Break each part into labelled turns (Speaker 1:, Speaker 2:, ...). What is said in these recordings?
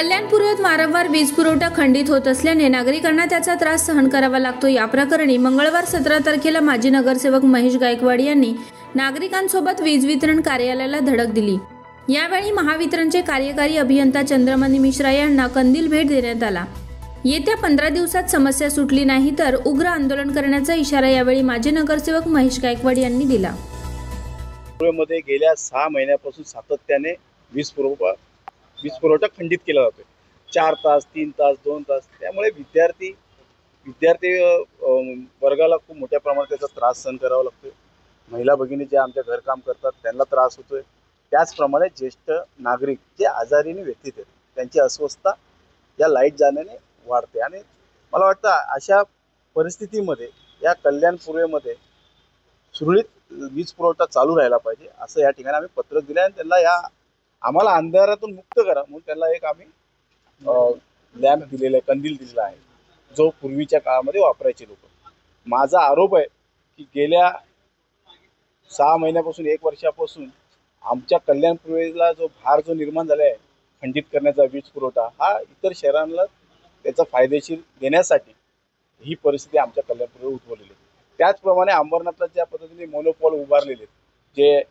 Speaker 1: कल्याण पूर्वेत वारंवार वीज पुरवठा खंडित होत असल्याने नागरिकांना त्याचा त्रास सहन करावा लागतो। या प्रकरणी मंगळवार 17 तारखेला माजी नगरसेवक महेश गायकवाड यांनी नागरिकांसोबत वीज वितरण कार्यालयाला धडक दिली। यावेळी महावितरणचे कार्यकारी अभियंता चंद्रमणी मिश्रा यांना कंदील भेट देण्यात आला। येत्या 15 दिवसात समस्या सुटली नाही तर उग्र आंदोलन करण्याचा इशारा यावेळी माजी नगरसेवक महेश गायकवाड यांनी दिला।
Speaker 2: मध्ये गेल्या 6 महिन्यापासून सातत्याने वीज पुरवठा खंडित केला जातो। 4 तास, 3 तास, 2 तास, त्यामुळे विद्यार्थी वर्गाला खूप मोठ्या प्रमाणात त्याचा त्रास सहन करावा लागतो। महिला भगिनी जे आमच्या घरकाम करतात त्यांना त्रास होतोय। त्याचप्रमाणे ज्येष्ठ नागरिक जे आजारीने व्यथित आहेत त्यांची अस्वस्थता या लाईट जाण्याने वाढते आणि मला वाटतं अशा परिस्थितीमध्ये या कल्याण पूर्वेमध्ये सुरळीत वीज पुरवठा चालू राहायला पाहिजे असं या ठिकाणी आम्ही पत्रक दिलं आणि त्यांना आम्हाला अंधारातून मुक्त करा म्हणून त्यांना एक आम्ही लॅम्प दिलेला आहे, कंदील दिलेला आहे जो पूर्वीच्या काळामध्ये वापरायचे लोक। माझा आरोप आहे की गेल्या 6 महिन्यापासून 1 वर्षापासून आमच्या कल्याण पूर्वेला जो भार निर्माण झाला आहे खंडित करण्याचा वीज पुरवठा हा इतर शहरांना त्याचा फायदेशीर देण्यासाठी ही परिस्थिती आमच्या कल्याण पूर्वे उद्भवलेली आहे। त्याचप्रमाणे अंबरनाथला ज्या पद्धतीने मोनोपॉल उभारलेले जे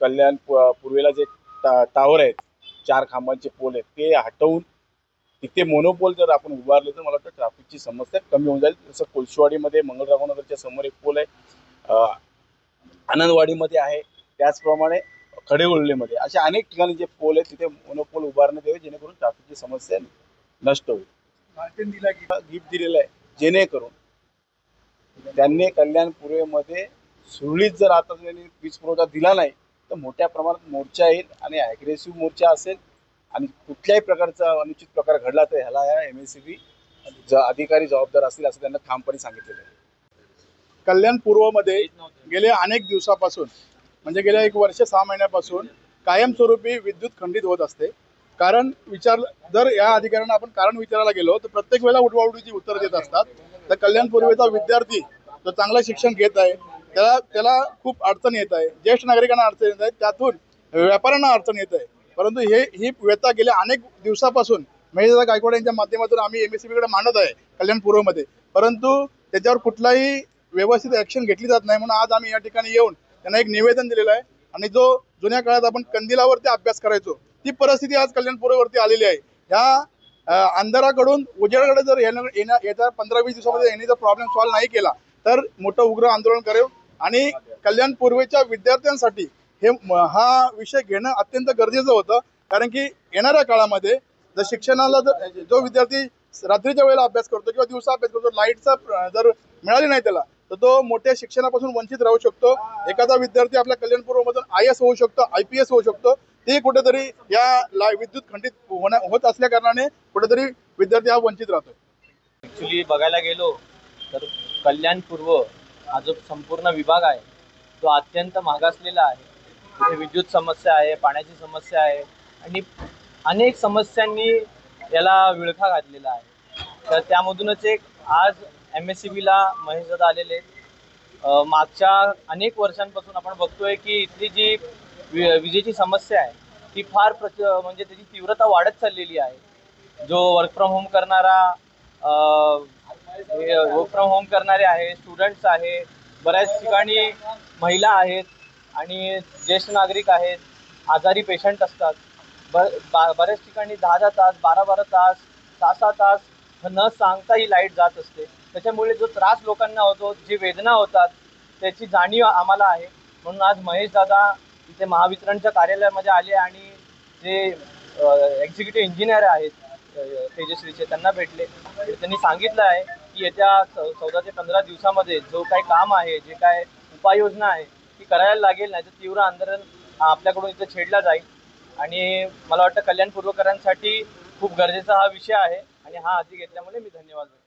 Speaker 2: कल्याण पूर्वेला जे टावर आहेत 4 खांबांचे पोल आहेत ते हटवून तिथे मोनोपोल जर आपण उभारले तर मला वाटतं ट्रॅफिकची समस्या कमी होऊन जाईल। जसं कोळशीवाडीमध्ये मंगळराव नगरच्या समोर एक पोल आहे, आनंदवाडीमध्ये आहे, त्याचप्रमाणे खडेगोल्लेमध्ये अशा अनेक ठिकाणी जे पोल आहेत तिथे मोनोपोल उभारण्यात यावे जेणेकरून ट्रॅफिकची समस्या नष्ट होईल। गिफ्ट दिलेलं आहे जेणेकरून त्यांनी कल्याण पूर्वेमध्ये सुरळीत जर आता त्यांनी वीज पुरवठा दिला नाही तर मोठ्या प्रमाणात मोर्चा येईल आणि ॲग्रेसिव्ह मोर्चा असेल आणि कुठल्याही प्रकारचा अनुचित प्रकार घडला तर ह्याला या MSEB अधिकारी जबाबदार असतील असं त्यांना ठामपणे सांगितलेलं आहे।
Speaker 3: कल्याण पूर्वमध्ये गेल्या अनेक दिवसापासून म्हणजे गेल्या 1 वर्ष 6 महिन्यापासून कायमस्वरूपी विद्युत खंडित होत असते। कारण जर या अधिकाऱ्यांना आपण कारण विचारायला गेलो तर प्रत्येक वेळेला उडवाउडवीची उत्तर देत असतात। तर कल्याण पूर्वेचा विद्यार्थी जो चांगलं शिक्षण घेत आहे त्याला खूप अडचण येत आहे, ज्येष्ठ नागरिकांना अडचण येत आहे, त्यातून व्यापाऱ्यांना अडचण येत आहे। परंतु ही व्यथा गेल्या अनेक दिवसापासून महेश गायकवाड यांच्या माध्यमातून आम्ही MSEB कडे मांडत आहे कल्याण पूर्वमध्ये, परंतु त्याच्यावर कुठलाही व्यवस्थित ॲक्शन घेतली जात नाही। म्हणून आज आम्ही या ठिकाणी येऊन त्यांना एक निवेदन दिलेलं आहे आणि जो जुन्या काळात आपण कंदिलावरती अभ्यास करायचो ती परिस्थिती आज कल्याण पूर्वेवरती आलेली आहे। ह्या अंधाराकडून उजेडाकडे जर येत्या 15-20 दिवसामध्ये यांनी जर प्रॉब्लेम सॉल्व्ह नाही केला तर मोठं उग्र आंदोलन करेल आणि कल्याण पूर्वेच्या विद्यार्थ्यांसाठी हा विषय घेणं अत्यंत गरजेचं होतं। कारण की येणाऱ्या काळामध्ये जर शिक्षणाला जो विद्यार्थी रात्रीच्या वेळेला अभ्यास करतो किंवा दिवसा अभ्यास करतो, लाईटचा जर मिळाली नाही त्याला तर तो मोठ्या शिक्षणापासून वंचित राहू शकतो। एखादा विद्यार्थी आपल्या कल्याण पूर्वमधून IAS होऊ शकतो, IPS होऊ शकतो। ते कुठेतरी या विद्युत खंडित होत असल्या कारणाने कुठेतरी विद्यार्थी हा वंचित राहतो।
Speaker 4: ॲक्च्युली बघायला गेलो तर कल्याण पूर्व हा जो संपूर्ण विभाग आहे तो अत्यंत मागासलेला आहे। तिथे विद्युत समस्या आहे, पाण्याची समस्या आहे आणि अनेक समस्यांनी याला विळखा घातलेला आहे। तर त्यामधूनच एक आज MSEBला महेश दादा आलेले। मागच्या अनेक वर्षांपासून आपण बघतोय की इथली जी विजेची समस्या आहे ती फार म्हणजे त्याची तीव्रता वाढत चाललेली आहे। जो वर्क फ्रॉम होम करणारे आहे, स्टुडंट्स आहे, बऱ्याच ठिकाणी महिला आहेत आणि ज्येष्ठ नागरिक आहेत, आजारी पेशंट असतात। बऱ्याच ठिकाणी 10-10 तास, 12-12 तास, 6-6 तास न सांगता ही लाईट जात असते। त्याच्यामुळे जो त्रास लोकांना होतो, जी वेदना होतात त्याची जाणीव आम्हाला आहे। म्हणून आज महेश दादा इथे महावितरणच्या कार्यालयामध्ये आले आणि जे एक्झिक्युटिव्ह इंजिनियर आहेत तेजश्रीचे त्यांना भेटले। त्यांनी सांगितलं आहे की येत्या 14 ते 15 दिवसामध्ये जो काही काम आहे, जे काय उपाययोजना आहे ती करायला लागेल, नाही तर तीव्र आंदोलन आपल्याकडून इथे छेडला जाईल। आणि मला वाटतं कल्याण पूर्वकरांसाठी खूप गरजेचा हा विषय आहे आणि हा हाती घेतल्यामुळे मी धन्यवाद देतो।